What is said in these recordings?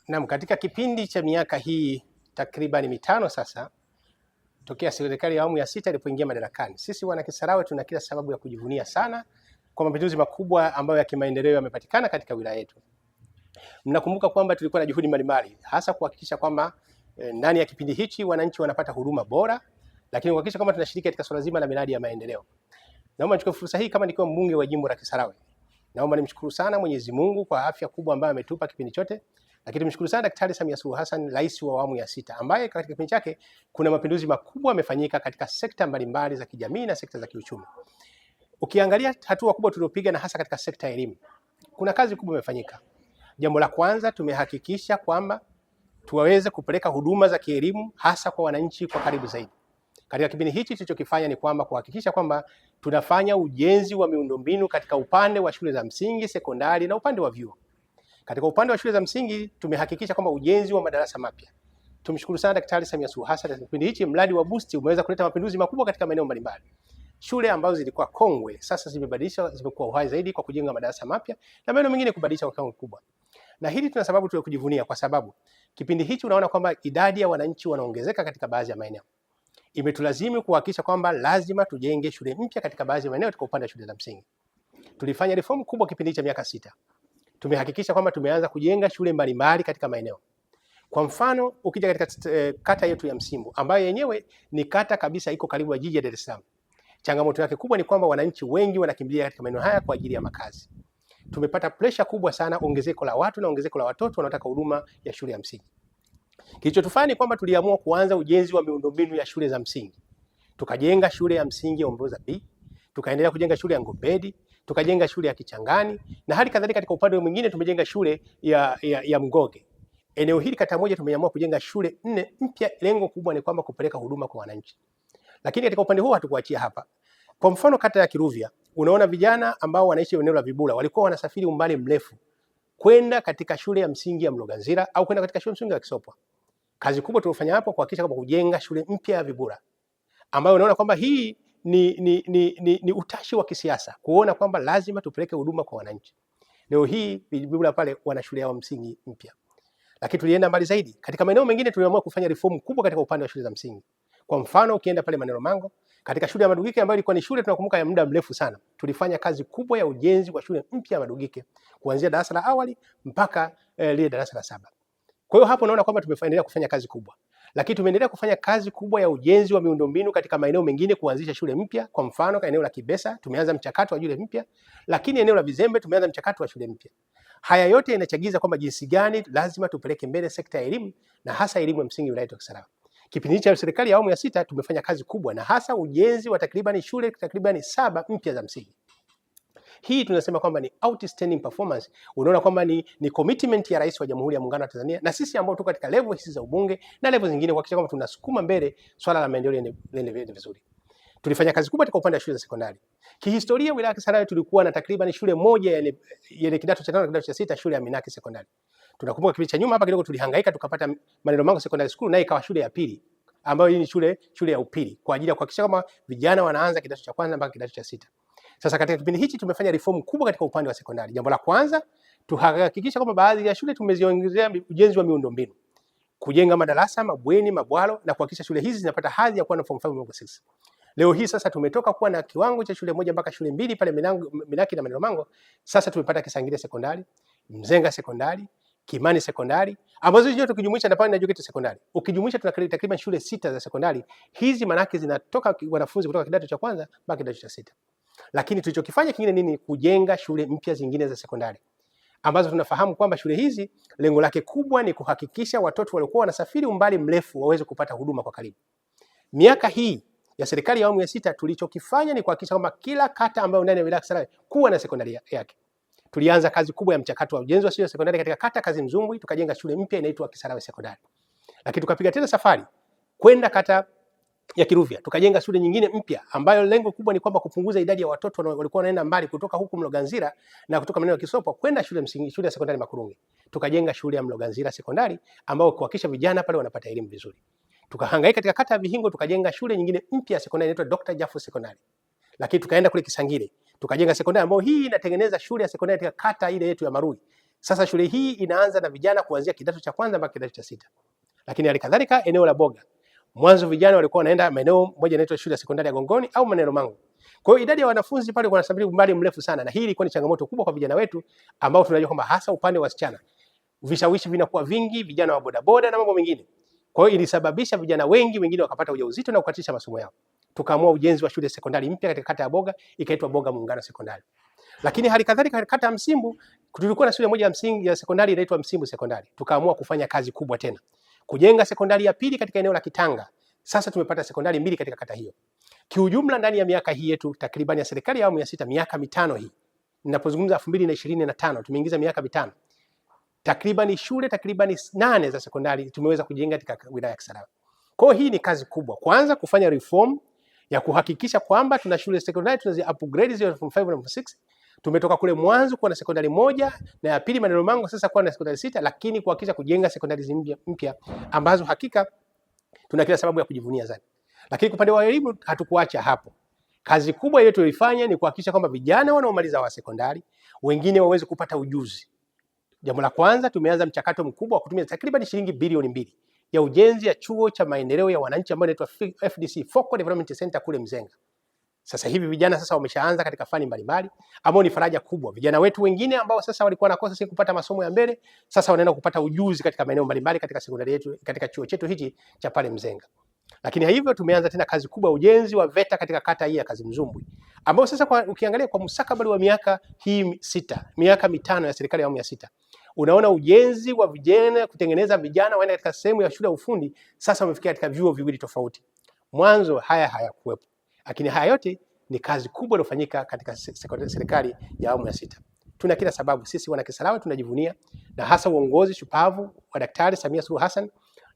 Naam, katika kipindi cha miaka hii takriban mitano sasa tokea serikali ya awamu ya sita ilipoingia madarakani, sisi wana Kisarawe tuna kila sababu ya kujivunia sana kwa mapinduzi makubwa ambayo ya kimaendeleo yamepatikana katika wilaya yetu. Mnakumbuka kwamba tulikuwa na juhudi mbalimbali hasa kuhakikisha kwamba ndani ya kipindi hichi wananchi wanapata huduma bora, lakini kuhakikisha kwamba tunashiriki katika swala zima la miradi ya maendeleo. Naomba nichukue fursa hii kama nikiwa mbunge wa jimbo la Kisarawe. Naomba nimshukuru sana Mwenyezi Mungu kwa afya kubwa ambayo ametupa kipindi chote. Lakini tumshukuru sana Daktari Samia Suluhu Hassan, rais wa awamu ya sita, ambaye katika kipindi chake kuna mapinduzi makubwa yamefanyika katika sekta mbalimbali za kijamii na sekta za kiuchumi. Ukiangalia hatua kubwa tuliopiga na hasa katika sekta ya elimu, kuna kazi kubwa imefanyika. Jambo la kwanza, tumehakikisha kwamba tuweze kupeleka huduma za kielimu hasa kwa wananchi kwa karibu zaidi. Katika kipindi hichi tulichokifanya ni kwamba kuhakikisha kwamba tunafanya ujenzi wa miundombinu katika upande wa shule za msingi, sekondari na upande wa vyuo. Katika upande wa shule za msingi tumehakikisha kwamba ujenzi wa madarasa mapya. Tumshukuru sana Daktari Samia Suluhu Hassan, katika kipindi hichi mradi wa Boost umeweza kuleta mapinduzi makubwa katika maeneo mbalimbali. Shule ambazo zilikuwa kongwe sasa zimebadilishwa, zimekuwa uhai zaidi kwa kujenga madarasa mapya na maeneo mengine kubadilisha kwa kiwango kikubwa. Na hili tuna sababu tu kujivunia, kwa sababu kipindi hichi unaona kwamba idadi ya wananchi wanaongezeka katika baadhi ya maeneo. Imetulazimu kuhakikisha kwamba lazima tujenge shule mpya katika baadhi ya maeneo katika upande wa shule za msingi. Tulifanya reform kubwa kipindi cha miaka 6. Tumehakikisha kwamba tumeanza kujenga shule mbalimbali katika maeneo. Kwa mfano, ukija katika kata yetu ya Msimbo ambayo yenyewe ni kata kabisa iko karibu na jiji la Dar es Salaam. Changamoto yake kubwa ni kwamba wananchi wengi wanakimbilia katika maeneo haya kwa ajili ya makazi. Tumepata pressure kubwa sana, ongezeko la watu na ongezeko la watoto wanaotaka huduma ya shule ya msingi. Kilichotufanya ni kwamba tuliamua kuanza ujenzi wa miundombinu ya shule za msingi. Tukajenga shule ya msingi ya Omboza B, tukaendelea kujenga shule ya Ngombedi, tukajenga shule ya Kichangani na hali kadhalika katika upande mwingine tumejenga shule ya Mgoge. Eneo hili kata moja tumeamua kujenga shule 4 mpya. Lengo kubwa ni kwamba kupeleka huduma kwa wananchi. Lakini katika upande huu hatukuachia hapa. Kwa mfano kata ya Kiruvya, unaona vijana ambao wanaishi eneo la Vibula walikuwa wanasafiri umbali mrefu kwenda katika shule ya msingi ya Mloganzira au kwenda katika shule ya msingi ya Kisopwa. Kazi kubwa tulifanya hapo kuhakikisha kwamba kujenga shule mpya ya Vibula ambayo unaona kwamba hii ni utashi wa kisiasa kuona kwamba lazima tupeleke huduma kwa wananchi. Leo hii Vibula pale wana shule yao msingi mpya. Lakini tulienda mbali zaidi. Katika maeneo mengine tuliamua kufanya reform kubwa katika upande wa shule za msingi. Kwa mfano ukienda pale Maneno Mango, katika shule ya Madugike ambayo ilikuwa ni shule tunakumbuka ya muda mrefu sana, tulifanya kazi kubwa ya ujenzi wa shule mpya ya Madugike kuanzia darasa la awali mpaka lile darasa la 7. Kwa hiyo hapo naona kwamba tumeendelea kufanya kazi kubwa. Lakini tumeendelea kufanya kazi kubwa ya ujenzi wa miundombinu katika maeneo mengine, kuanzisha shule mpya. Kwa mfano katika eneo la Kibesa tumeanza mchakato wa shule mpya, lakini eneo la Vizembe tumeanza mchakato wa shule mpya. Haya yote yanachagiza kwamba jinsi gani lazima tupeleke mbele sekta ya elimu na hasa elimu ya msingi wilaya ya Kisarawe. Kipindi cha serikali ya awamu ya 6 tumefanya kazi kubwa na hasa ujenzi wa shule takriban 7 mpya za msingi. Hii tunasema kwamba ni outstanding performance. Unaona kwamba ni commitment ya Rais wa Jamhuri ya Muungano wa Tanzania na sisi ambao tuko katika level hizi za ubunge na level zingine kuhakikisha kwamba tunasukuma mbele swala la maendeleo liende vizuri. Tulifanya kazi kubwa katika upande wa shule za sekondari. Kihistoria wilaya ya Kisarawe tulikuwa na takriban shule moja yenye kidato cha 5 na kidato cha 6, shule ya Minaki Sekondari. Tunakumbuka kipindi cha nyuma hapa kidogo tulihangaika tukapata Maneno Mango Secondary School nayo ikawa shule ya pili, ambayo hii ni shule ya upili kwa ajili ya kuhakikisha kama vijana wanaanza kidato cha 1 mpaka kidato cha 6. Sasa katika kipindi hichi tumefanya reform kubwa katika upande wa sekondari. Jambo la kwanza, tuhakikisha kwamba baadhi ya shule tumeziongezea ujenzi wa miundombinu, kujenga madarasa, mabweni, mabwalo na kuhakikisha shule hizi zinapata hadhi ya kuwa na form 5 mpaka 6. Leo hii sasa tumetoka kuwa na kiwango cha shule moja mpaka shule 2 pale Minaki na Maneno Mango. Sasa tumepata Kisangire Sekondari, Mzenga Sekondari, Kimani Sekondari, ambazo hizo tukijumuisha na pale na Jokete Sekondari. Ukijumuisha tuna takriban shule 6 za sekondari. Hizi manake zinatoka wanafunzi kutoka kidato cha 1 mpaka kidato cha 6. Lakini tulichokifanya kingine nini? Kujenga shule mpya zingine za sekondari ambazo tunafahamu kwamba shule hizi lengo lake kubwa ni kuhakikisha watoto waliokuwa wanasafiri umbali mrefu waweze kupata huduma kwa karibu. Miaka hii ya serikali ya awamu ya 6 tulichokifanya ni kuhakikisha kwamba kila kata ambayo ndani ya wilaya ya Kisarawe kuwa na sekondari yake. Tulianza kazi kubwa ya mchakato wa ujenzi wa shule ya sekondari katika kata Kazimzumbwi, tukajenga shule mpya inaitwa Kisarawe Sekondari. Lakini tukapiga tena safari kwenda kata ya Kiruvya, tukajenga shule nyingine mpya ambayo lengo kubwa ni kwamba kupunguza idadi ya watoto walikuwa wanaenda mbali kutoka huku Mloganzira na kutoka maeneo ya Kisopwa kwenda shule ya sekondari Makurunge. Tukajenga shule ya Mloganzira Sekondari ambayo kuhakikisha vijana pale wanapata elimu vizuri. Tukahangaika katika kata ya Vihingo, tukajenga shule nyingine mpya ya sekondari inaitwa Dr. Jafo Sekondari. Lakini tukaenda kule Kisangire, tukajenga sekondari ambayo hii inatengeneza shule ya sekondari katika kata ile yetu ya Marui. Sasa shule hii inaanza na vijana kuanzia kidato cha kwanza mpaka kidato cha sita. Lakini halikadhalika eneo la Boga, mwanzo vijana walikuwa wanaenda maeneo moja inaitwa shule ya sekondari ya Gongoni au Maneno Mangu. Kwa hiyo idadi ya wanafunzi pale wanasafiri umbali mrefu sana, na hii ilikuwa ni changamoto kubwa kwa vijana wetu ambao tunajua kwamba hasa upande wa wasichana vishawishi vinakuwa vingi, vijana wa bodaboda na mambo mengine. Kwa hiyo ilisababisha vijana wengi wengine wakapata ujauzito na kukatisha masomo yao. Tukaamua ujenzi wa shule sekondari mpya katika kata ya Boga, ikaitwa Boga Muungano Sekondari. Lakini halikadhalika katika kata ya Msimbu tulikuwa na shule moja ya msingi ya sekondari inaitwa Msimbu Sekondari. Tukaamua kufanya kazi kubwa tena, kujenga sekondari ya pili katika eneo la Kitanga. Sasa tumepata sekondari mbili katika kata hiyo. Kiujumla ndani ya miaka hii yetu takriban ya serikali ya awamu ya sita, miaka mitano hii, ninapozungumza 2025 tumeingiza miaka mitano, takriban shule takriban 8 za sekondari tumeweza kujenga katika wilaya ya Kisarawe. Kwa hiyo hii ni kazi kubwa, kwanza kufanya reform ya kuhakikisha kwamba tuna shule sekondari tunazi upgrade zile form 5 na form 6. Tumetoka kule mwanzo kuwa na sekondari moja na ya pili Maneno Mangu, sasa kuwa na sekondari 6, lakini kuhakikisha kujenga sekondari mpya ambazo hakika tuna kila sababu ya kujivunia zaidi. Lakini upande wa elimu hatukuacha hapo. Kazi kubwa ile tuliyofanya ni kuhakikisha kwamba vijana wanaomaliza wa sekondari wengine waweze kupata ujuzi. Jambo la kwanza, tumeanza mchakato mkubwa wa kutumia takriban shilingi bilioni 2 ya ujenzi ya chuo cha maendeleo ya wananchi ambayo inaitwa FDC, Focal Development Center kule Mzenga. Sasa hivi vijana sasa wameshaanza katika fani mbalimbali ambao ni faraja kubwa. Vijana wetu wengine ambao sasa walikuwa nakosa sisi kupata masomo ya mbele, sasa wanaenda kupata ujuzi katika maeneo mbalimbali katika sekondari yetu, katika chuo chetu hichi cha pale Mzenga. Lakini hivyo tumeanza tena kazi kubwa ujenzi wa VETA katika kata hii ya Kazimzumbwi, ambao sasa ukiangalia kwa mustakabali wa miaka hii sita, miaka mitano ya serikali ya awamu ya sita, unaona ujenzi wa vijana, kutengeneza vijana waende katika sehemu ya shule ya ufundi, sasa wamefikia katika vyuo viwili tofauti. Mwanzo haya hayakuwepo. Lakini haya yote ni kazi kubwa iliyofanyika katika serikali ya awamu ya sita. Tuna kila sababu sisi wana Kisarawe tunajivunia, na hasa uongozi shupavu wa Daktari Samia Suluhu Hassan,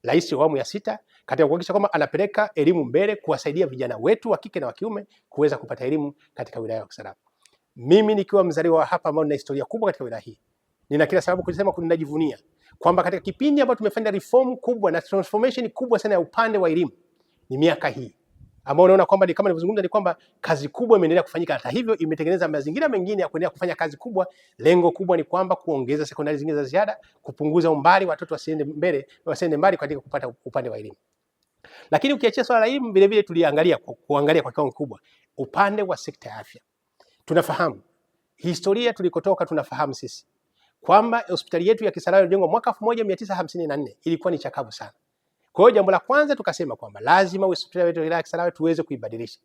Rais wa awamu ya sita, katika kuhakikisha kwamba anapeleka elimu mbele, kuwasaidia vijana wetu wa kike na wa kiume kuweza kupata elimu katika wilaya ya Kisarawe. Mimi nikiwa mzaliwa hapa ambao nina historia kubwa katika wilaya hii, nina kila sababu kusema ninajivunia kwamba katika kipindi ambacho tumefanya reform kubwa na transformation kubwa sana ya upande wa elimu ni miaka hii ambao unaona kwamba ni kama nilivyozungumza, ni kwamba kazi kubwa imeendelea kufanyika. Hata hivyo imetengeneza mazingira mengine ya kuendelea kufanya kazi kubwa. Lengo kubwa ni kwamba kuongeza sekondari zingine za ziada, kupunguza umbali, watoto wasiende mbali katika kupata upande wa elimu. Lakini ukiachia swala la elimu, vile vile tuliangalia kuangalia kwa kiwango kikubwa upande wa sekta ya afya. Tunafahamu historia tulikotoka, tunafahamu sisi kwamba hospitali yetu ya Kisarawe ilijengwa mwaka 1954 ilikuwa ni chakavu sana. Kwa hiyo jambo la kwanza tukasema kwamba lazima hospitali yetu ya wilaya ya Kisarawe tuweze kuibadilisha.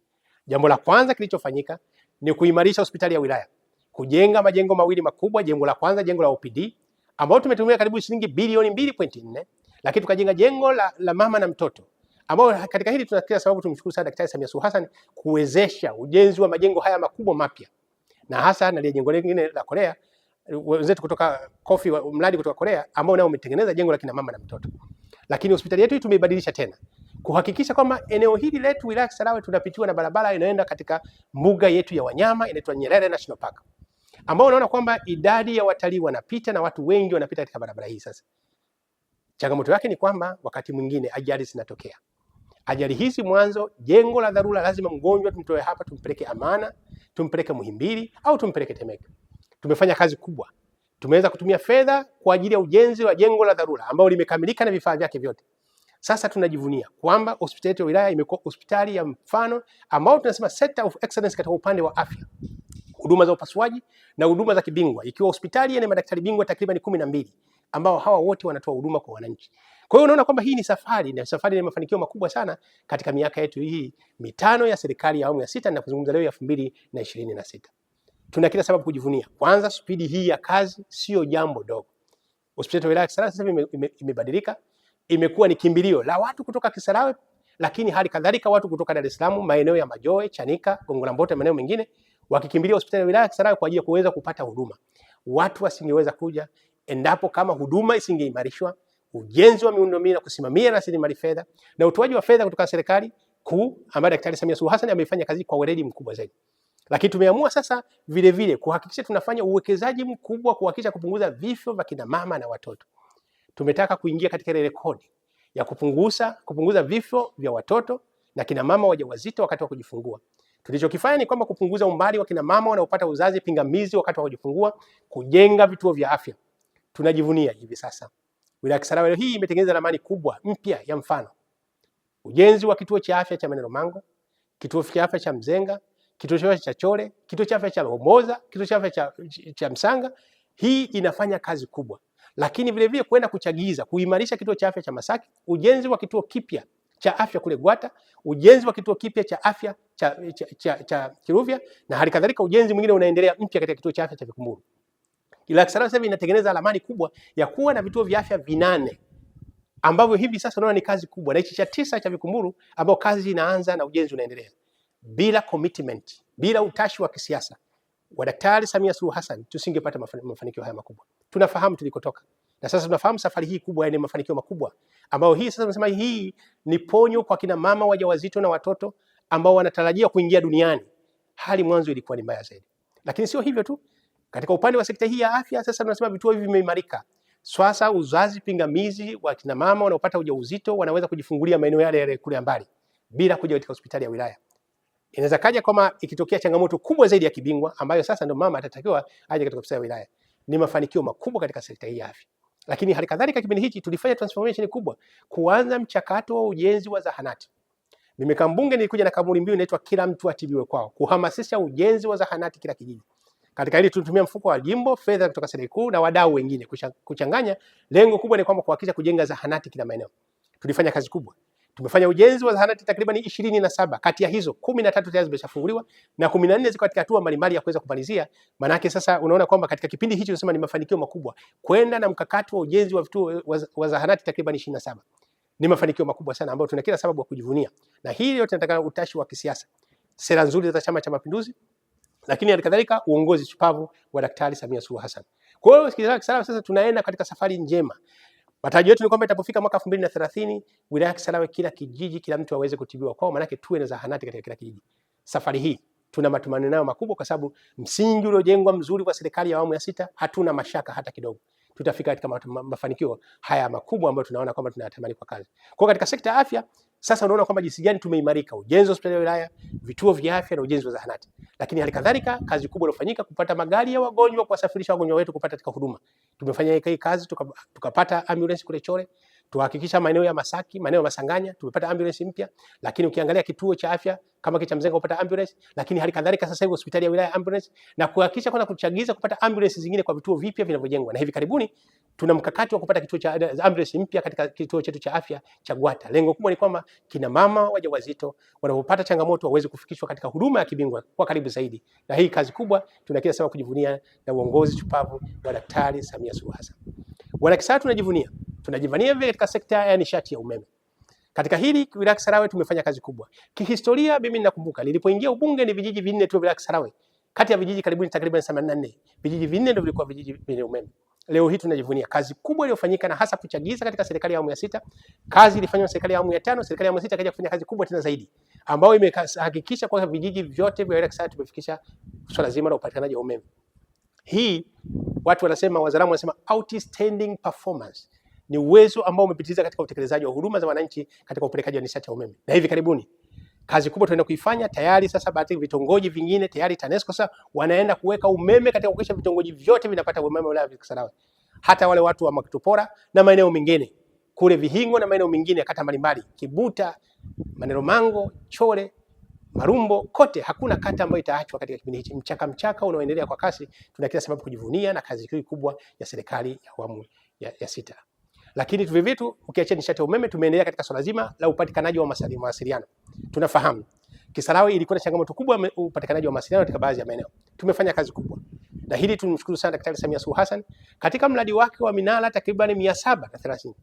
Jambo la kwanza kilichofanyika ni kuimarisha hospitali ya wilaya, kujenga majengo mawili makubwa. Jengo la kwanza, jengo la OPD ambao tumetumia karibu shilingi bilioni 2.4, lakini tukajenga jengo la mama na mtoto ambao katika hili tunafikia sababu tumshukuru sana Daktari Samia Suluhu Hassan kuwezesha ujenzi wa majengo haya makubwa mapya, na hasa na jengo lingine la Korea wenzetu kutoka Kofi mradi kutoka Korea ambao nao umetengeneza jengo la kina mama na mtoto. Lakini hospitali yetu tumeibadilisha tena kuhakikisha kwamba eneo hili letu wilaya ya Kisarawe tunapitiwa na barabara inaenda katika mbuga yetu ya wanyama inaitwa Nyerere National Park, ambao unaona kwamba idadi ya watalii wanapita na watu wengi wanapita katika barabara hii. Sasa changamoto yake ni kwamba wakati mwingine ajali zinatokea. Ajali hizi mwanzo, jengo la dharura lazima mgonjwa tumtoe hapa tumpeleke Amana, tumpeleke Muhimbili au tumpeleke Temeke. Tumefanya kazi kubwa. Tumeweza kutumia fedha kwa ajili ya ujenzi wa jengo la dharura ambao limekamilika na vifaa vyake vyote. Sasa tunajivunia kwamba hospitali yetu ya wilaya imekuwa hospitali ya mfano ambao tunasema center of excellence katika upande wa afya, huduma za upasuaji na huduma za kibingwa, ikiwa hospitali yenye madaktari bingwa takriban 12 ambao hawa wote wanatoa huduma kwa wananchi. Kwa hiyo unaona kwamba hii ni safari ya mafanikio makubwa sana katika miaka yetu hii mitano ya serikali ya awamu ya sita na kuzungumza leo ya 2026. Tuna kila sababu kujivunia. Kwanza, spidi hii ya kazi sio jambo dogo. Hospitali ya wilaya ya Kisarawe sasa imebadilika, imekuwa ni kimbilio la watu kutoka Kisarawe, lakini hali kadhalika watu kutoka Dar es Salaam, maeneo ya Majoe, Chanika, Gongo la Mboto, maeneo mengine wakikimbilia hospitali ya wilaya ya Kisarawe kwa ajili ya kuweza kupata huduma. Watu wasingeweza kuja endapo kama huduma isingeimarishwa, ujenzi wa miundombinu na kusimamia rasilimali fedha na utoaji wa fedha kutoka serikali kuu ambayo Daktari Samia Suluhu Hassan ameifanya kazi kwa weledi mkubwa zaidi. Lakini tumeamua sasa vile vile kuhakikisha tunafanya uwekezaji mkubwa kuhakikisha kupunguza vifo vya kina mama na watoto. Tumetaka kuingia katika ile rekodi ya kupunguza vifo vya watoto na kina mama wajawazito wakati wa kujifungua. Tulichokifanya ni kwamba kupunguza umbali wa kina mama wanaopata uzazi pingamizi wakati wa kujifungua, kujenga vituo vya afya. tunajivunia hivi sasa wilaya ya Kisarawe hii imetengeneza ramani kubwa mpya ya mfano. Ujenzi wa kituo cha afya cha Maneno Mango, kituo cha afya cha Mzenga, kituo cha afya cha Chole, kituo cha afya cha Homoza, kituo cha afya cha Msanga. Hii inafanya kazi kubwa. Lakini vile vile kwenda kuchagiza kuimarisha kituo cha afya cha Masaki, ujenzi wa kituo kipya cha afya kule Gwata, ujenzi wa kituo kipya cha afya cha Kiruvya, na hali kadhalika ujenzi mwingine unaendelea mpya katika kituo cha afya cha Vikumburu. Wilaya ya Kisarawe sasa inatengeneza ramani kubwa ya kuwa na vituo vya afya 8 ambavyo hivi sasa unaona ni kazi kubwa, na hichi cha 9 cha Vikumburu ambao kazi inaanza na ujenzi unaendelea. Bila commitment, bila utashi wa kisiasa wa Daktari Samia Suluhu Hassan tusingepata mafanikio haya makubwa. Tunafahamu tulikotoka na sasa tunafahamu safari hii kubwa yenye mafanikio makubwa ambao hii sasa tunasema hii ni ponyo kwa kina mama wajawazito na watoto ambao wanatarajia kuingia duniani. Hali mwanzo ilikuwa ni mbaya zaidi. Lakini sio hivyo tu. Katika upande wa sekta hii ya afya sasa tunasema vituo hivi vimeimarika. Sasa uzazi pingamizi wa kina mama wanaopata ujauzito wanaweza kujifungulia maeneo yale kule mbali bila kuja katika hospitali ya wilaya. Inaweza kaja kama ikitokea changamoto kubwa zaidi ya kibingwa ambayo sasa ndio mama atatakiwa aje katika hospitali ya wilaya. Ni mafanikio makubwa katika sekta hii ya afya. Lakini hali kadhalika kipindi hiki tulifanya transformation kubwa kuanza mchakato wa ujenzi wa zahanati. Mimi kama mbunge nilikuja na kauli mbiu inaitwa kila mtu atibiwe kwao, kuhamasisha ujenzi wa zahanati kila kijiji. Katika hili tunatumia mfuko wa jimbo, fedha kutoka serikali kuu na wadau wengine kuchanganya. Lengo kubwa ni kwamba kuhakikisha kujenga zahanati kila maeneo. Tulifanya kazi kubwa. Tumefanya ujenzi wa zahanati takriban 27. Kati ya hizo 13 tayari zimeshafunguliwa na 14 ziko katika hatua mbalimbali ya kuweza kumalizia. Maana yake sasa unaona kwamba katika kipindi hicho tunasema ni mafanikio makubwa kwenda na mkakati wa ujenzi wa vituo wa zahanati takriban 27. Ni mafanikio makubwa sana ambayo tuna kila sababu ya kujivunia. Na hili yote tunataka utashi wa kisiasa, sera nzuri za Chama cha Mapinduzi, lakini halikadhalika uongozi shupavu wa Daktari Samia Suluhu Hassan. Kwa hiyo Kisarawe sasa tunaenda katika safari njema. Matarajio yetu ni kwamba itapofika mwaka 2030 wilaya ya Kisarawe kila kijiji kila mtu aweze kutibiwa kwao, maana yake tuwe na zahanati katika kila kijiji. Safari hii tuna matumaini nayo makubwa kwa sababu msingi uliojengwa mzuri kwa serikali ya awamu ya 6, hatuna mashaka hata kidogo. Tutafika katika mafanikio haya makubwa ambayo tunaona kwamba tunayatamani kwa kazi. Kwa katika sekta ya afya sasa unaona kwamba jinsi gani tumeimarika ujenzi wa hospitali ya wilaya, vituo vya afya na ujenzi wa zahanati. Lakini hali kadhalika kazi kubwa iliyofanyika kupata magari ya wagonjwa kuwasafirisha wagonjwa wetu kupata katika huduma. Tumefanya hii kazi tukapata ambulance kule Chole, tuhakikisha maeneo ya Masaki, maeneo ya Masanganya tumepata ambulance mpya, lakini ukiangalia kituo cha afya kama cha Mzenga kupata ambulance, lakini hali kadhalika sasa hivi hospitali ya wilaya ambulance, na kuhakikisha kuna kuchagiza kupata ambulance zingine kwa vituo vipya vinavyojengwa. Na hivi karibuni tuna mkakati wa kupata kituo cha ambulance mpya katika kituo chetu cha afya cha Gwata. Lengo kubwa ni kwamba kina mama wajawazito wanapopata changamoto waweze kufikishwa katika huduma ya kibingwa kwa karibu zaidi. Na hii kazi kubwa tuna kila sababu kujivunia na uongozi shupavu wa Daktari Samia Suluhu Hassan. Wana Kisarawe tunajivunia vile katika sekta ya nishati ya umeme. Katika hili wilaya ya Kisarawe tumefanya kazi kubwa. Kihistoria mimi ninakumbuka nilipoingia ubunge ni vijiji 4 tu wilaya ya Kisarawe. Kati ya vijiji karibuni takriban 84, vijiji 4 ndio vilikuwa vijiji vyenye umeme. Leo hii tunajivunia kazi kubwa iliyofanyika na hasa kuchagiza katika serikali ya awamu ya 6. Kazi ilifanywa na serikali ya awamu ya 5, serikali ya awamu ya 6 kaja kufanya kazi kubwa tena zaidi ambayo imehakikisha kwa vijiji vyote vya wilaya ya Kisarawe tumefikisha swala zima la upatikanaji wa umeme. Hii watu wanasema, wazalamu wanasema outstanding performance. Ni uwezo ambao umepitiliza katika utekelezaji wa huduma za wananchi katika upelekaji wa nishati ya umeme. Na hivi karibuni kazi kubwa tunaenda kuifanya tayari sasa, baadhi ya vitongoji vingine tayari TANESCO sasa wanaenda kuweka umeme katika kuhakikisha vitongoji vyote vinapata umeme wilaya ya Kisarawe. Hata wale watu wa Makutupora na maeneo mengine kule Vihingo na maeneo mengine kata mbalimbali, Kibuta, Maneno Mango, Chole, Marumbo, kote hakuna kata ambayo itaachwa katika kipindi hichi. Mchaka unaoendelea kwa kasi, tuna kila sababu kujivunia na kazi hii kubwa ya serikali ya awamu ya 6. Lakini vivyo hivyo ukiacha nishati ya umeme tumeendelea katika swala zima la upatikanaji wa mawasiliano. Tunafahamu Kisarawe ilikuwa na changamoto kubwa upatikanaji wa mawasiliano katika baadhi ya maeneo. Tumefanya kazi kubwa. Na hili tunamshukuru sana Daktari Samia Suluhu Hassan katika mradi wake wa minara takriban 730.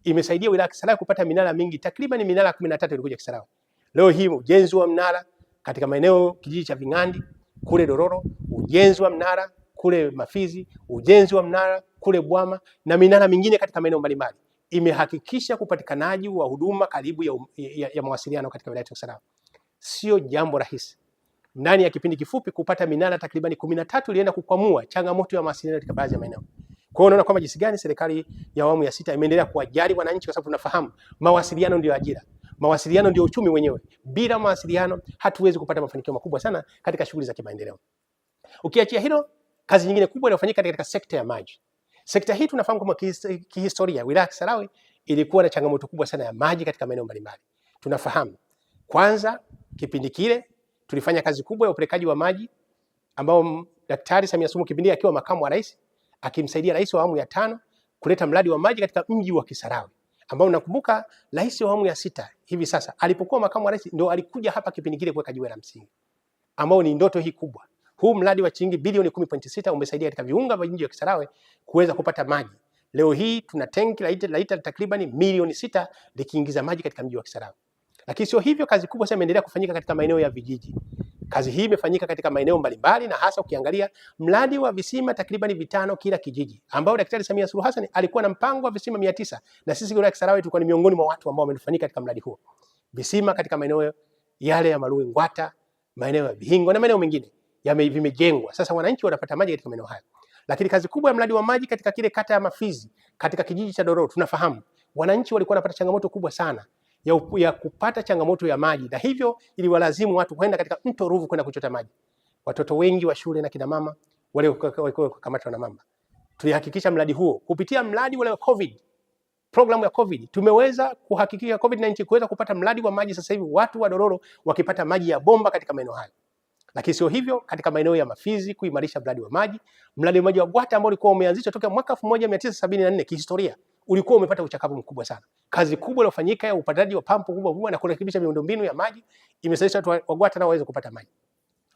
Imesaidia wilaya ya Kisarawe kupata minara mingi, takriban minara 13 ilikuja Kisarawe. Leo hii ujenzi wa mnara katika maeneo kijiji cha Ving'andi kule Dororo, ujenzi wa mnara kule Mafizi, ujenzi wa mnara kule Bwama na minara mingine katika maeneo mbalimbali imehakikisha kupatikanaji wa huduma karibu ya mawasiliano katika wilaya ya Kisarawe. Sio jambo rahisi. Ndani ya kipindi kifupi kupata minara takriban 13 ilienda kukwamua changamoto ya mawasiliano katika baadhi ya maeneo. Kwa hiyo unaona kwamba jinsi gani serikali ya awamu ya 6 imeendelea kuwajali wananchi, kwa sababu tunafahamu mawasiliano ndio ajira. Mawasiliano ndio uchumi wenyewe. Bila mawasiliano hatuwezi kupata mafanikio makubwa sana katika shughuli za kimaendeleo. Ukiachia hilo, kazi nyingine kubwa inayofanyika katika sekta ya maji. Sekta hii tunafahamu kama kihistoria wilaya ya Kisarawe ilikuwa na changamoto kubwa sana ya maji katika maeneo mbalimbali. Tunafahamu kwanza, kipindi kile tulifanya kazi kubwa ya upelekaji wa maji ambao Daktari Samia Suluhu kipindi akiwa makamu wa rais akimsaidia rais wa awamu ya 5 kuleta mradi wa maji katika mji wa Kisarawe, ambao nakumbuka rais wa awamu ya 6 hivi sasa alipokuwa makamu wa rais ndio alikuja hapa kipindi kile kuweka jiwe la msingi, ambao ni ndoto hii kubwa. Huu mradi wa shilingi bilioni 10.6 umesaidia katika viunga vya mji wa Kisarawe kuweza kupata maji. Leo hii tuna tenki la lita takriban milioni 6 likiingiza maji katika mji wa Kisarawe. Lakini sio hivyo, kazi kubwa sasa imeendelea kufanyika katika maeneo ya vijiji. Kazi hii imefanyika katika maeneo mbalimbali, na hasa ukiangalia mradi wa visima takriban 5 kila kijiji, ambao Daktari Samia Suluhu Hassan alikuwa na mpango wa visima 900, na sisi wilaya ya Kisarawe tulikuwa ni miongoni mwa watu ambao wamenufaika katika mradi huo. Visima katika maeneo yale ya Marui Ngwata, maeneo ya Bihingo na maeneo mengine vimejengwa. Sasa wananchi wanapata maji katika maeneo hayo. Lakini kazi kubwa ya mradi wa maji katika kile kata ya Mafizi, katika kijiji cha Dororo, tunafahamu wananchi walikuwa wanapata changamoto kubwa sana ya kupata changamoto ya maji, na hivyo iliwalazimu watu kwenda katika mto Ruvu kwenda kuchota maji. Watoto wengi wa shule na kina mama wale kukamatwa na mamba. Tulihakikisha mradi huo kupitia mradi ule wa COVID, programu ya COVID, tumeweza kuhakikisha COVID-19 kuweza kupata mradi wa maji. Sasa hivi watu wa Dororo wakipata maji ya bomba katika maeneo hayo. Lakini sio hivyo, katika maeneo ya Mafizi kuimarisha mradi wa maji wa Gwata ambao ulikuwa umeanzishwa toka mwaka 1974 kihistoria, ulikuwa umepata uchakavu mkubwa sana. Kazi kubwa iliyofanyika ya upataji wa pampu kubwa na kurekebisha miundombinu ya maji imesaidia watu wa Gwata nao waweze kupata maji.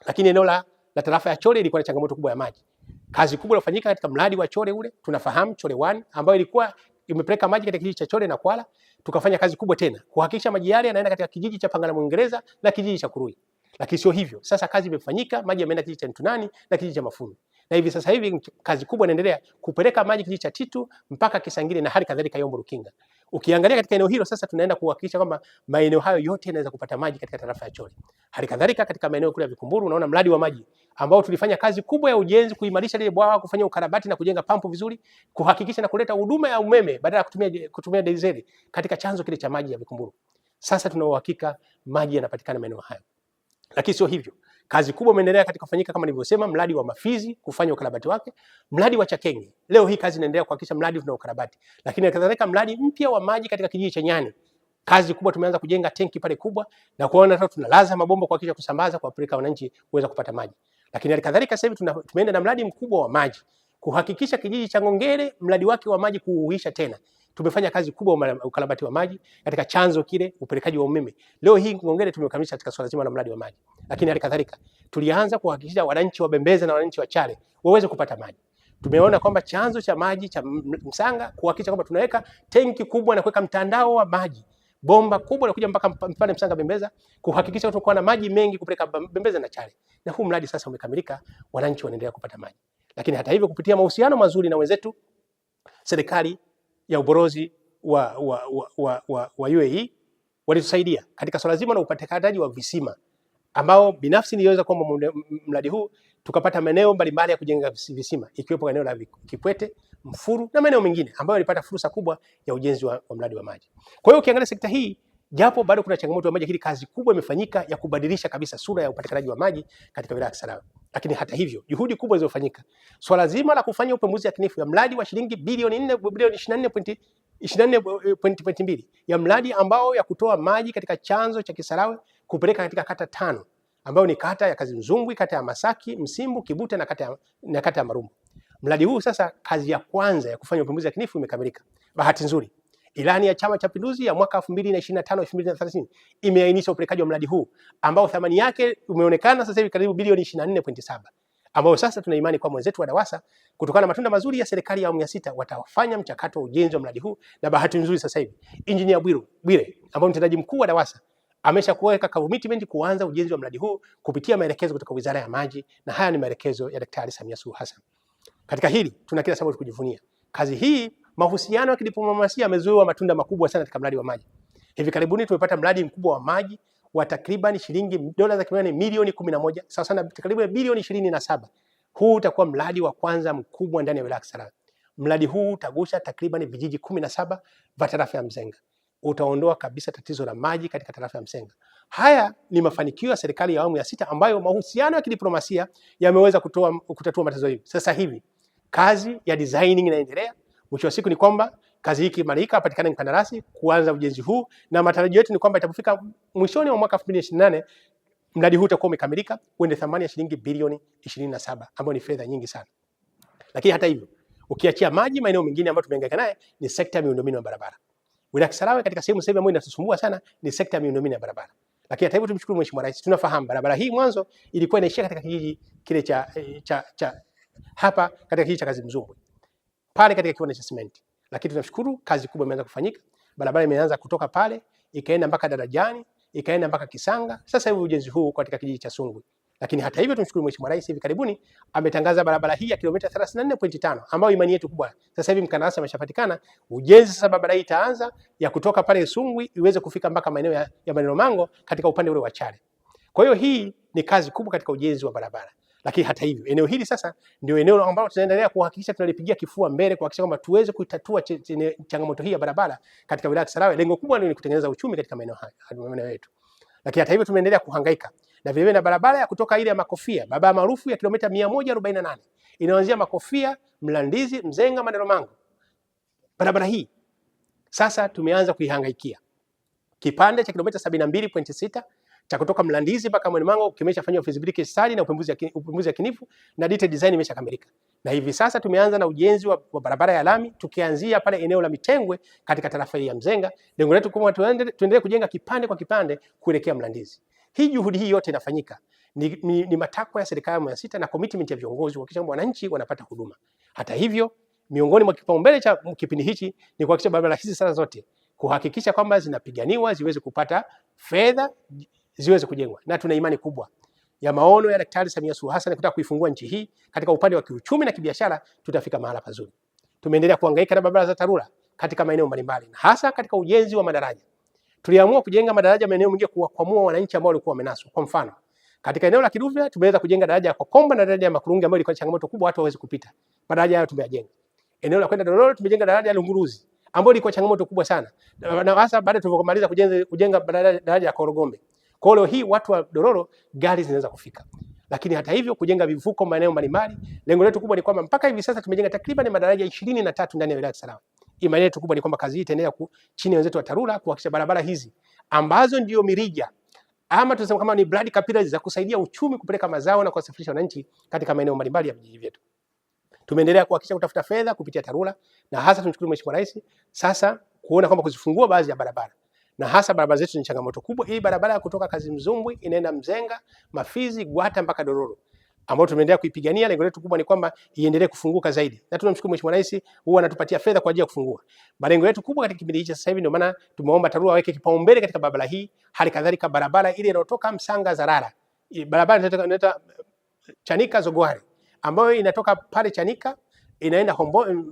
Lakini eneo la tarafa ya Chole ilikuwa na changamoto kubwa ya maji. Kazi kubwa iliyofanyika katika mradi wa Chole ule, tunafahamu Chole 1 ambayo ilikuwa imepeleka maji katika kijiji cha Chole na Kwala, tukafanya kazi kubwa tena kuhakikisha maji yale yanaenda katika kijiji cha Pangala Mwingereza na kijiji cha Kurui. Lakini sio hivyo, sasa kazi imefanyika, maji yameenda kijiji cha Ntunani na kijiji cha Mafunu. Na hivi sasa hivi kazi kubwa inaendelea kupeleka maji kijiji cha Titu mpaka Kisangire na hali kadhalika Yombo Rukinga. Ukiangalia katika eneo hilo sasa tunaenda kuhakikisha kwamba maeneo hayo yote yanaweza kupata maji katika tarafa ya Chole. Hali kadhalika katika maeneo kule ya Vikumburu unaona mradi wa maji ambao tulifanya kazi kubwa ya ujenzi, kuimarisha lile bwawa, kufanya ukarabati na kujenga pampu vizuri, kuhakikisha na kuleta huduma ya umeme badala ya kutumia dizeli katika chanzo kile cha maji ya Vikumburu. Sasa tuna uhakika maji yanapatikana maeneo hayo. Lakini sio hivyo, kazi kubwa imeendelea katika kufanyika kama nilivyosema, mradi wa Mafizi kufanya ukarabati wake, mradi wa Chakenge. Leo hii kazi inaendelea kuhakikisha mradi tuna ukarabati. Lakini kadhalika mradi mpya wa maji katika kijiji cha Nyani. Kazi kubwa, tumeanza kujenga tenki pale kubwa na kuona sasa tunalaza mabomba kuhakikisha kusambaza kwa Afrika wananchi kuweza kupata maji. Lakini kadhalika sasa hivi tumeenda na mradi mkubwa wa maji kuhakikisha kijiji cha Ngongere mradi wake wa maji kuuisha tena. Tumefanya kazi kubwa ukarabati wa maji katika chanzo kile, upelekaji wa umeme. Leo hii Ngongere tumekamilisha katika swala zima la mradi wa maji. Lakini hali kadhalika tulianza kuhakikisha wananchi wa Bembeza na wananchi wa Chale waweze kupata maji. Tumeona kwamba chanzo cha maji cha Msanga kuhakikisha kwamba tunaweka tenki kubwa na kuweka mtandao wa maji, bomba kubwa la kuja mpaka pale Msanga Bembeza, kuhakikisha tutakuwa na maji mengi kupeleka Bembeza na Chale. Na huu mradi sasa umekamilika, wananchi wanaendelea kupata maji. Lakini hata hivyo kupitia mahusiano mazuri na wenzetu serikali ya ubalozi wa UAE walitusaidia katika swala zima la upatikanaji wa visima, ambao binafsi niliweza kwamba mradi huu tukapata maeneo mbalimbali ya kujenga visima, ikiwepo eneo la Kipwete, Mfuru na maeneo mengine ambayo yalipata fursa kubwa ya ujenzi wa mradi wa maji. Kwa hiyo ukiangalia sekta hii, japo bado kuna changamoto ya maji, lakini kazi kubwa imefanyika ya kubadilisha kabisa sura ya upatikanaji wa maji katika wilaya ya Kisarawe. Lakini hata hivyo, juhudi kubwa zilizofanyika, swala zima la kufanya upembuzi yakinifu ya mradi wa shilingi bilioni 24.2 ya mradi ambao ya kutoa maji katika chanzo cha Kisarawe kupeleka katika kata 5 ambayo ni kata ya Kazimzumbwi, kata ya Masaki, Msimbu, Kibute na kata ya Marumbu. Mradi huu sasa kazi ya kwanza ya kufanya upembuzi yakinifu imekamilika. Bahati nzuri, ilani ya Chama cha Mapinduzi ya mwaka 2025-2030 imeainisha upelekaji wa mradi huu ambao thamani yake umeonekana sasa hivi karibu bilioni 24.7, ambao sasa tuna imani kwa mwenzetu wa DAWASA kutokana na matunda mazuri ya serikali ya awamu ya 6 watafanya mchakato wa ujenzi wa mradi huu. Na bahati nzuri sasa hivi Engineer Bwire ambaye ni mtendaji mkuu wa DAWASA amesha kuweka commitment kuanza ujenzi wa mradi huu kupitia maelekezo kutoka Wizara ya Maji, na haya ni maelekezo ya Daktari Samia Suluhu Hassan. Katika hili tuna kila sababu kujivunia. Kazi hii, mahusiano ya kidiplomasia yamezua matunda makubwa sana katika mradi wa maji. Hivi karibuni tumepata mradi mkubwa wa maji wa takriban dola za Kimarekani milioni 11 sawa sana takriban bilioni 27. Huu utakuwa mradi wa kwanza mkubwa ndani ya wilaya ya Kisarawe. Mradi huu utagusha takriban vijiji 17 vya tarafa ya Mzenga. Utaondoa kabisa tatizo la maji katika tarafa ya Mzenga. Haya ni mafanikio ya serikali ya awamu ya 6 ambayo mahusiano ya kidiplomasia yameweza kutatua matatizo hili. Sasa hivi Kazi ya designing inaendelea. Mwisho wa siku ni kwamba kazi hii ikimalika, apatikane mkandarasi kuanza ujenzi huu, na matarajio yetu ni kwamba itapofika mwishoni wa mwaka 2028 mradi huu utakuwa umekamilika, uende thamani ya shilingi bilioni 27, ambayo ni fedha nyingi sana. Lakini hata hivyo, ukiachia maji, maeneo mengine ambayo tumehangaika naye ni sekta ya miundombinu ya barabara. Wilaya Kisarawe katika sehemu sasa ambayo inatusumbua sana ni sekta ya miundombinu ya barabara. Lakini hata hivyo tumshukuru Mheshimiwa Rais, tunafahamu barabara hii mwanzo ilikuwa inaishia katika kijiji kile cha hapa katika kijiji cha Kazimzumbwi pale katika kiwanda cha simenti. Lakini tunashukuru kazi kubwa imeanza kufanyika. Barabara imeanza kutoka pale ikaenda mpaka Darajani, ikaenda mpaka Kisanga. Sasa hivi ujenzi huu katika kijiji cha Sungwe. Lakini hata hivyo tumshukuru Mheshimiwa Rais, hivi karibuni ametangaza barabara hii ya kilomita 34.5 ambayo imani yetu kubwa. Sasa hivi mkandarasi ameshapatikana. Ujenzi sasa barabara hii itaanza ya kutoka pale Sungwe iweze kufika mpaka maeneo ya Maneno Mango katika upande ule wa Chale. Kwa hiyo hii ni kazi kubwa katika ujenzi wa barabara. Lakini hata hivyo eneo hili sasa ndio eneo ambalo tunaendelea kuhakikisha tunalipigia kifua mbele kuhakikisha kwamba tuweze kuitatua changamoto hii ya barabara katika wilaya ya Kisarawe. Lengo kubwa ni kutengeneza uchumi katika maeneo yetu. Lakini hata hivyo tumeendelea kuhangaika na vile na barabara ya kutoka ile ya Makofia, barabara maarufu ya kilomita 148 inaanzia Makofia, Mlandizi, Mzenga, Maneno Mango. Barabara hii sasa tumeanza kuihangaikia. Kipande cha kilomita 72.6 cha kutoka Mlandizi mpaka Maneno Mango kimeshafanywa feasibility study na upembuzi yakinifu na detail design imeshakamilika. Na hivi sasa tumeanza na ujenzi wa barabara ya lami tukianzia pale eneo la Mitengwe katika tarafa ya Mzenga. Lengo letu kwa tuendelee kujenga kipande kwa kipande kuelekea Mlandizi. Juhudi hii yote inafanyika ni matakwa ya serikali ya awamu ya sita na commitment ya viongozi kuhakikisha kwamba wananchi wanapata huduma. Hata hivyo, miongoni mwa kipaumbele cha kipindi hichi ni kuhakikisha barabara hizi sasa zote kuhakikisha kwamba zinapiganiwa ziweze kupata fedha ziweze kujengwa. Na tuna imani kubwa ya maono ya Daktari Samia Suluhu Hassan kutaka kuifungua nchi hii katika upande wa kiuchumi na kibiashara, tutafika mahala pazuri. Tumeendelea kuhangaika na barabara za TARURA katika maeneo mbalimbali na hasa katika ujenzi wa madaraja. Tuliamua kujenga madaraja maeneo mengine kuwakwamua wananchi ambao walikuwa wamenaswa. Kwa mfano, katika eneo la Kiduvya tumeweza kujenga daraja ya Kokomba na daraja ya Makurungi ambayo ilikuwa changamoto kubwa watu hawezi kupita. Madaraja hayo tumeyajenga. Eneo la kwenda Dororo tumejenga daraja ya Lunguruzi ambayo ilikuwa changamoto kubwa sana. Na hasa baada tulipomaliza kujenga daraja ya Korogombe. Kwa hiyo hii watu wa Dororo gari zinaweza kufika. Lakini hata hivyo kujenga vivuko maeneo mbalimbali, lengo letu kubwa ni kwamba mpaka hivi sasa tumejenga takriban madaraja 23 ndani ya wilaya ya Kisarawe. Imani yetu kubwa ni kwamba kazi hii itaendelea chini ya wenzetu wa TARURA kuhakikisha barabara hizi ambazo ndio mirija ama tunasema kama ni blood capillaries za kusaidia uchumi kupeleka mazao na kuwasafirisha wananchi katika maeneo mbalimbali ya vijiji vyetu. Tumeendelea kuhakikisha kutafuta fedha kupitia TARURA na hasa tumshukuru Mheshimiwa Rais sasa kuona kwamba kuzifungua baadhi ya barabara. Na hasa barabara zetu ni changamoto kubwa. Hii barabara kutoka Kazimzumbwi inaenda Mzenga, Mafizi, Gwata mpaka Dororo ambao tumeendelea kuipigania. Lengo letu kubwa ni kwamba iendelee kufunguka zaidi. Na tunamshukuru Mheshimiwa Rais huwa anatupatia fedha kwa ajili ya kufungua. Malengo yetu kubwa katika kipindi hichi sasa hivi ndio maana tumeomba TARURA waweke kipaumbele katika barabara hii, hali kadhalika barabara ile inayotoka Msanga Zarara. Barabara inaitwa Chanika Zogware ambayo inatoka pale Chanika inaenda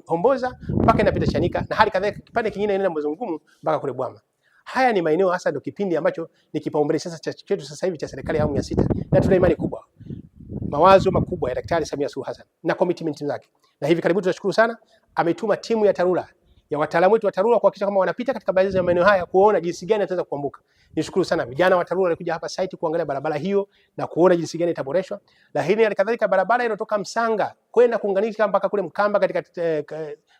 Homboza mpaka inapita Chanika na hali kadhalika kipande kingine inaenda Mzungumu mpaka kule Bwama. Haya ni maeneo hasa ndio kipindi ambacho ni kipaumbele sasa chetu sasa hivi cha serikali ya awamu ya sita, na tuna imani kubwa mawazo makubwa ya Daktari Samia Suluhu Hassan na commitment zake. Na hivi karibuni tunashukuru sana ametuma timu ya TARURA ya wataalamu wetu wa TARURA kuhakikisha kama wanapita katika baadhi ya maeneo haya kuona jinsi gani ataweza kuambuka. Nishukuru sana vijana wa TARURA walikuja hapa site kuangalia barabara hiyo na kuona jinsi gani itaboreshwa. Lakini halikadhalika barabara inayotoka Msanga kwenda kuunganisha mpaka kule Mkamba katika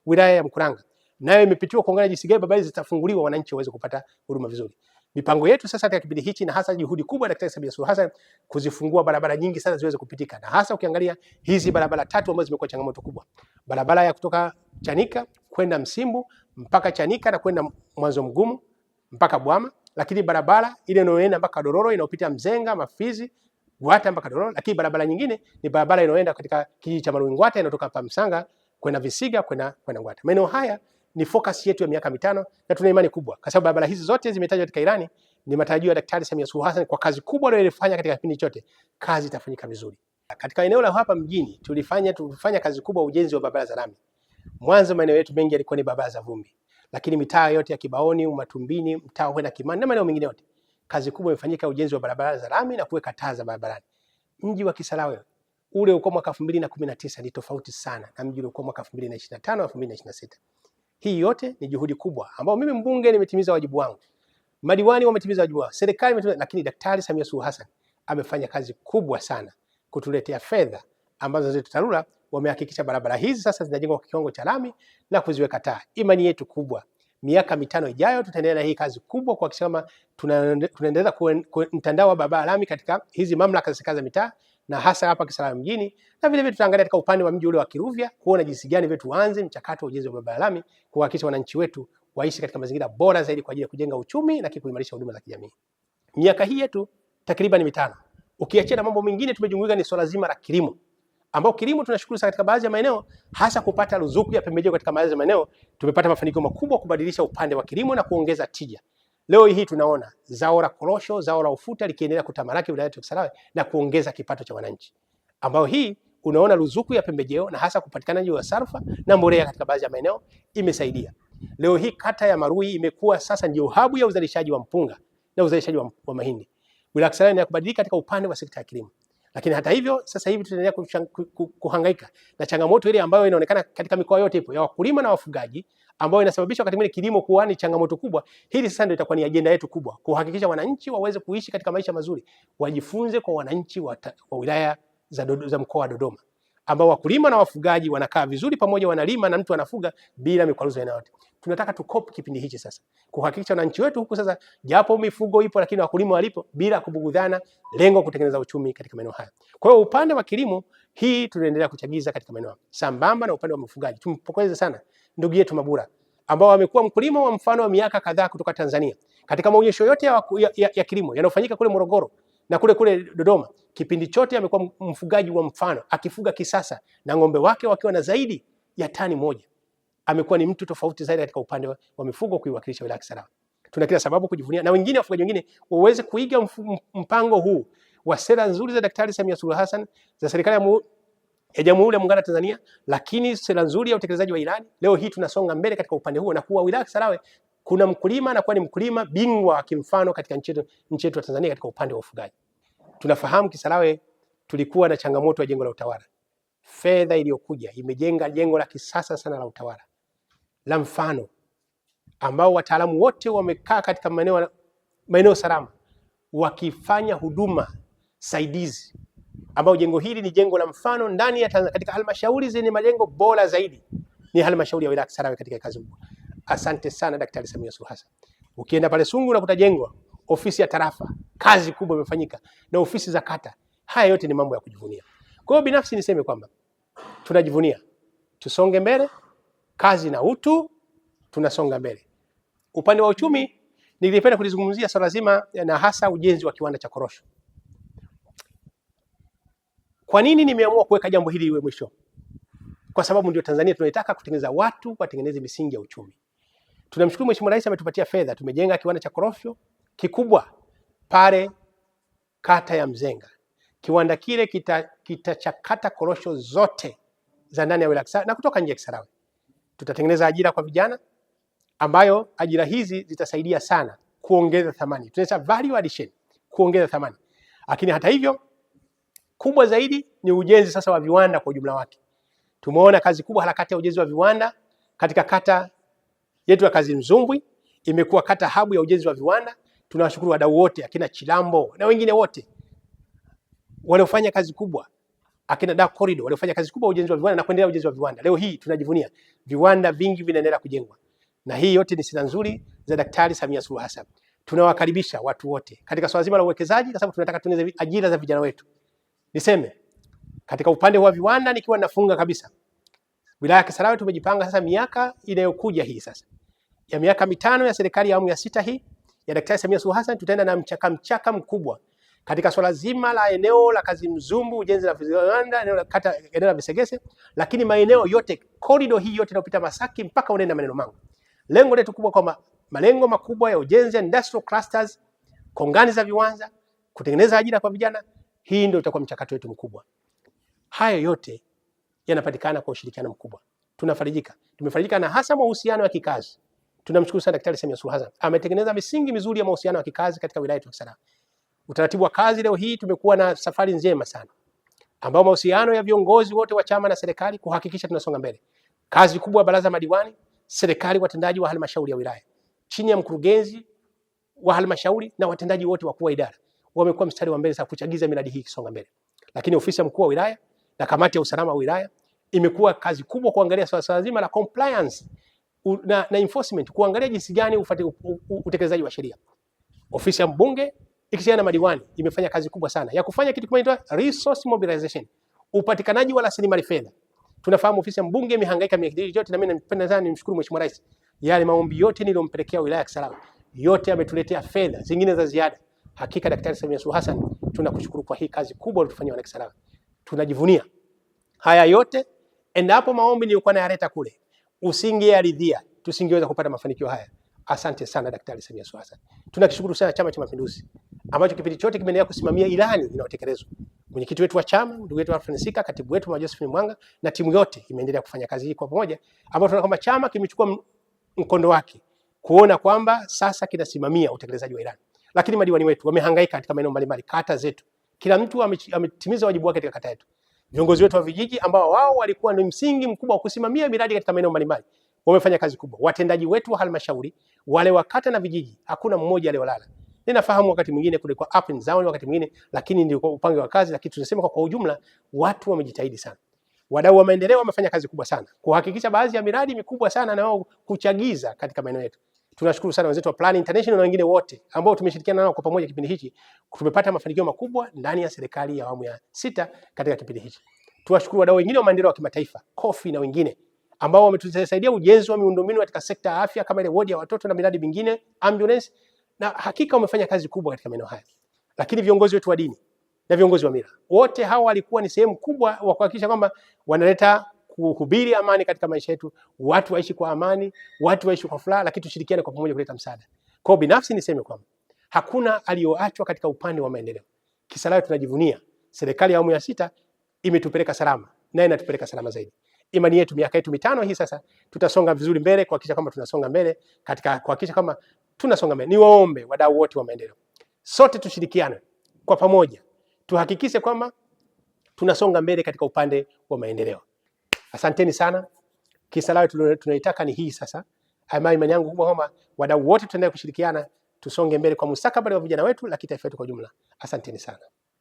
wilaya ya Mkuranga nayo imepitiwa kuangalia jinsi gani barabara zitafunguliwa wananchi waweze kupata huduma vizuri. Mipango yetu sasa katika kipindi hichi na hasa juhudi kubwa ya Daktari Samia Suluhu Hassan kuzifungua barabara nyingi sana ziweze kupitika. Na hasa ukiangalia hizi barabara tatu ambazo zimekuwa changamoto kubwa. Barabara ya kutoka Chanika kwenda Msimbu mpaka Chanika na kwenda Mwanzo Mgumu mpaka Bwama, lakini barabara ile inayoenda mpaka Dororo inayopita Mzenga, Mafizi, Gwata mpaka Dororo, lakini barabara nyingine ni barabara inayoenda katika kijiji cha Marungwata inatoka hapa Msanga kwenda Visiga kwenda Gwata. Maeneo haya ni focus yetu ya miaka mitano na tuna imani kubwa kwa sababu barabara hizi zote zimetajwa katika ilani. Ni matarajio ya Daktari Samia Suluhu Hassan kwa kazi kubwa aliyofanya katika kipindi chote, kazi itafanyika vizuri. Katika eneo la hapa mjini tulifanya kazi kubwa ujenzi wa barabara za lami. Mwanzo maeneo yetu mengi yalikuwa ni barabara za vumbi. Lakini mitaa yote ya Kibaoni, Umatumbini, mtaa kwenda Kimani na maeneo mengine yote kazi kubwa imefanyika ujenzi wa barabara za lami na kuweka taa za barabarani. Mji wa Kisarawe ule uko mwaka 2019 ni tofauti sana na mji uliokuwa mwaka 2025 na 2026. Hii yote ni juhudi kubwa ambao mimi mbunge nimetimiza wajibu wangu. Madiwani wametimiza wajibu wao. Serikali imetimiza, lakini Daktari Samia Suluhu Hassan amefanya kazi kubwa sana kutuletea fedha ambazo zetu TARURA wamehakikisha barabara hizi sasa zinajengwa kwa kiwango cha lami na kuziweka taa. Imani yetu kubwa, miaka 5 ijayo tutaendelea na hii kazi kubwa kuhakikisha kama tunaendeleza mtandao wa barabara lami katika hizi mamlaka za serikali za mitaa na hasa hapa Kisarawe mjini, na vile vile tutaangalia katika upande wa mji ule wa Kiruvya kuona jinsi gani vile tuanze mchakato wa ujenzi wa barabara lami kuhakikisha wananchi wetu waishi katika mazingira bora zaidi kwa ajili ya kujenga uchumi na kuimarisha huduma za kijamii. Miaka hii yetu takriban 5, ukiachia na mambo mengine, tumejumuika ni swala zima la kilimo, ambao kilimo tunashukuru sana katika baadhi ya maeneo, hasa kupata ruzuku ya pembejeo katika baadhi ya maeneo. Tumepata mafanikio makubwa kubadilisha upande wa kilimo na kuongeza tija. Leo hii tunaona zao la korosho, zao la ufuta likiendelea kutamalaki wilaya yetu ya Kisarawe na kuongeza kipato cha wananchi, ambao hii unaona ruzuku ya pembejeo na hasa kupatikanaji wa sarfa na mbolea katika baadhi ya maeneo imesaidia. Leo hii kata ya Marui imekuwa sasa ndio habu ya uzalishaji wa mpunga na uzalishaji wa mahindi. Wilaya ya Kisarawe inakubadilika katika upande wa sekta ya kilimo. Lakini hata hivyo sasa hivi tunaendelea kuhangaika na changamoto ile ambayo inaonekana katika mikoa yote ipo ya wakulima na wafugaji, ambayo inasababisha wakati mwingine kilimo kuwa ni changamoto kubwa. Hili sasa ndio itakuwa ni ajenda yetu kubwa, kuhakikisha wananchi waweze kuishi katika maisha mazuri, wajifunze kwa wananchi wa wilaya za mkoa wa Dodoma, ambao wakulima na wafugaji wanakaa vizuri pamoja, wanalima na mtu anafuga bila mikwaruzo yoyote. Tunataka tukopi kipindi hichi sasa, kuhakikisha wananchi wetu huku sasa, japo mifugo ipo lakini wakulima walipo bila kubugudhana, lengo kutengeneza uchumi katika maeneo haya. Kwa hiyo upande wa kilimo hii tunaendelea kuchagiza katika maeneo sambamba na upande wa mfugaji. Tumpokeze sana ndugu yetu Mabura, ambao amekuwa mkulima wa mfano wa miaka kadhaa kutoka Tanzania. Katika maonyesho yote ya kilimo yanayofanyika kule Morogoro na kule Dodoma, kipindi chote amekuwa mfugaji wa mfano, akifuga kisasa na ng'ombe wake wakiwa na zaidi ya tani 1. Amekuwa ni mtu tofauti zaidi katika upande wa mifugo kuiwakilisha wilaya ya Kisarawe. Tuna kila sababu kujivunia na wengine wafugaji wengine waweze kuiga mpango huu wa sera nzuri za Daktari Samia Suluhu Hassan za serikali ya Jamhuri ya Muungano wa Tanzania, lakini sera nzuri ya utekelezaji wa ilani. Leo hii tunasonga mbele katika upande huo na kuwa wilaya ya Kisarawe kuna mkulima na kuwa ni mkulima bingwa kimfano katika nchi yetu ya Tanzania katika upande wa ufugaji. Tunafahamu Kisarawe tulikuwa na changamoto ya jengo la utawala. Fedha iliyokuja imejenga jengo la kisasa sana la utawala la mfano, ambao wataalamu wote wamekaa katika maeneo salama wakifanya huduma saidizi, ambao jengo hili ni jengo la mfano ndani ya Tanzania. Katika halmashauri zenye majengo bora zaidi ni halmashauri ya wilaya Kisarawe katika kazi kubwa. Asante sana Daktari Samia Suluhu Hassan. Ukienda pale Sungu unakuta jengo ofisi ya tarafa, kazi kubwa imefanyika, na ofisi za kata. Haya yote ni mambo ya kujivunia. Kwa hiyo binafsi niseme kwamba tunajivunia, tusonge mbele, kazi na utu, tunasonga mbele. Upande wa uchumi nilipenda kulizungumzia swala zima na hasa ujenzi wa kiwanda cha korosho. Kwa nini nimeamua kuweka jambo hili iwe mwisho? Kwa sababu ndio Tanzania tunaitaka kutengeneza watu watengeneze misingi ya uchumi. Tunamshukuru Mheshimiwa Rais ametupatia fedha, tumejenga kiwanda cha korosho kikubwa pale kata ya Mzenga. Kiwanda kile kitachakata korosho zote za ndani ya wilaya Kisarawe na kutoka nje ya Kisarawe. Tutatengeneza ajira kwa vijana, ambayo ajira hizi zitasaidia sana kuongeza thamani. Tunasema value addition, kuongeza thamani. Lakini hata hivyo kubwa zaidi ni ujenzi sasa wa viwanda kwa ujumla wake. Tumeona kazi kubwa harakati ya ujenzi wa viwanda katika kata yetu ya Kazimzumbwi, imekuwa kata habu ya ujenzi wa viwanda. Tunawashukuru wadau wote, akina Chilambo na wengine wote waliofanya kazi kubwa, akina Dark Corridor waliofanya kazi kubwa ujenzi wa viwanda na kuendelea ujenzi wa viwanda. Leo hii tunajivunia viwanda vingi vinaendelea kujengwa, na hii yote ni sera nzuri za Daktari Samia Suluhu Hassan. Tunawakaribisha watu wote katika swala zima la uwekezaji, kwa sababu tunataka tuongeze ajira za vijana wetu. Niseme katika upande wa viwanda, nikiwa nafunga kabisa, wilaya ya Kisarawe tumejipanga sasa miaka inayokuja hii sasa ya miaka 5 ya serikali ya awamu ya 6 hii ya Daktari Samia Suluhu Hassan, tutaenda na mchaka mkubwa katika swala zima la eneo la Kazimzumbwi, ujenzi wa viwanda, eneo la Visegese, lakini maeneo yote, corridor hii yote inapita Masaki mpaka unaenda Maneno Mangu. Lengo letu kubwa kwa malengo makubwa ya ujenzi ya industrial clusters, kongani za viwanda, kutengeneza ajira kwa vijana. Hii ndio itakuwa mchakato wetu mkubwa. Haya yote yanapatikana kwa ushirikiano mkubwa. Tunafarijika. Tumefarijika na hasa mahusiano ya kikazi. Tunamshukuru sana Daktari Samia Suluhu Hassan. Ametengeneza misingi mizuri ya mahusiano ya kikazi katika wilaya yetu ya Kisarawe. Utaratibu wa kazi leo hii tumekuwa na safari njema sana, ambao mahusiano ya viongozi wote wa chama na serikali kuhakikisha tunasonga mbele. Kazi kubwa baraza madiwani, serikali, watendaji wa halmashauri ya wilaya chini ya mkurugenzi wa halmashauri na watendaji wote wakuu wa idara wamekuwa mstari wa mbele sasa kuchagiza miradi hii kisonga mbele. Lakini ofisi ya mkuu wa wilaya na kamati ya usalama wa wilaya imekuwa kazi kubwa kuangalia swala zima la compliance na enforcement, kuangalia jinsi gani utekelezaji wa sheria. Ofisi ya mbunge ikishirikiana na madiwani imefanya kazi kubwa sana ya kufanya kitu kinaitwa resource mobilization, upatikanaji wa rasilimali fedha. Tunafahamu ofisi ya mbunge imehangaika miaka yote, na mimi napenda sana nimshukuru Mheshimiwa Rais, yale maombi yote niliyompelekea wilaya ya Kisarawe yote ametuletea fedha zingine za ziada. Hakika Daktari Samia Suluhu Hassan, tunakushukuru kwa hii kazi kubwa uliyofanyia wana Kisarawe. Tunajivunia haya yote. Endapo maombi nilikuwa nayaleta kule usingeyaridhia, tusingeweza kupata mafanikio haya. Asante sana Daktari Samia Suluhu Hassan. Tunakishukuru sana Chama cha Mapinduzi ambacho kipindi chote kimeendelea kusimamia ilani inayotekelezwa. Mwenyekiti wetu wa chama, ndugu wetu Alfred Sika, katibu wetu Mama Josephine Mwanga na timu yote imeendelea kufanya kazi hii kwa pamoja, ambapo tunaona kwamba chama kimechukua mkondo wake kuona kwamba sasa kinasimamia utekelezaji wa ilani. Lakini madiwani wetu wamehangaika katika maeneo mbalimbali, kata zetu. Kila mtu ametimiza wajibu wake katika kata yetu. Viongozi wetu wa vijiji ambao wao walikuwa ni msingi mkubwa wa kusimamia miradi katika maeneo mbalimbali wamefanya kazi kubwa. Watendaji wetu wa halmashauri, wale wa kata na vijiji, hakuna mmoja aliyolala. Ninafahamu wakati mwingine kulikuwa up and down wakati mwingine, lakini ndio upango wa kazi. Lakini tunasema kwa ujumla watu wamejitahidi sana. Wadau wa maendeleo wamefanya kazi kubwa sana kuhakikisha baadhi ya miradi mikubwa sana na wao kuchagiza katika maeneo yetu. Tunashukuru sana wenzetu wa Plan International na wengine wote ambao tumeshirikiana nao kwa pamoja kipindi hichi. Tumepata mafanikio makubwa ndani ya serikali ya awamu ya 6 katika kipindi hichi. Tuwashukuru wadau wengine wa maendeleo wa kimataifa, Kofi na wengine ambao wametusaidia ujenzi wa miundombinu katika sekta ya afya kama ile wodi ya watoto na miradi mingine, ambulance, na hakika wamefanya kazi kubwa katika maeneo haya. Lakini viongozi wetu wa dini na viongozi wa mila, wote hawa walikuwa ni sehemu kubwa wa kuhakikisha kwamba wanaleta kuhubiri amani katika maisha yetu, watu waishi kwa amani, watu waishi kwa furaha, lakini tushirikiane kwa pamoja kuleta msaada. Kwa binafsi niseme kwamba hakuna aliyoachwa katika upande wa maendeleo. Kisarawe tunajivunia serikali ya awamu ya 6 imetupeleka salama na inatupeleka salama zaidi. Imani yetu miaka yetu 5 hii sasa tutasonga vizuri mbele kuhakikisha kwamba tunasonga mbele katika kuhakikisha kwamba tunasonga mbele. Niwaombe wadau wote wa maendeleo, sote tushirikiane kwa pamoja tuhakikishe kwamba tunasonga mbele katika upande wa maendeleo. Asanteni sana. Kisarawe tunaitaka ni hii sasa. Imani yangu kubwa kwamba wadau wote tutaendelea kushirikiana tusonge mbele kwa mustakabali wa vijana wetu, lakini taifa letu kwa jumla. Asanteni sana.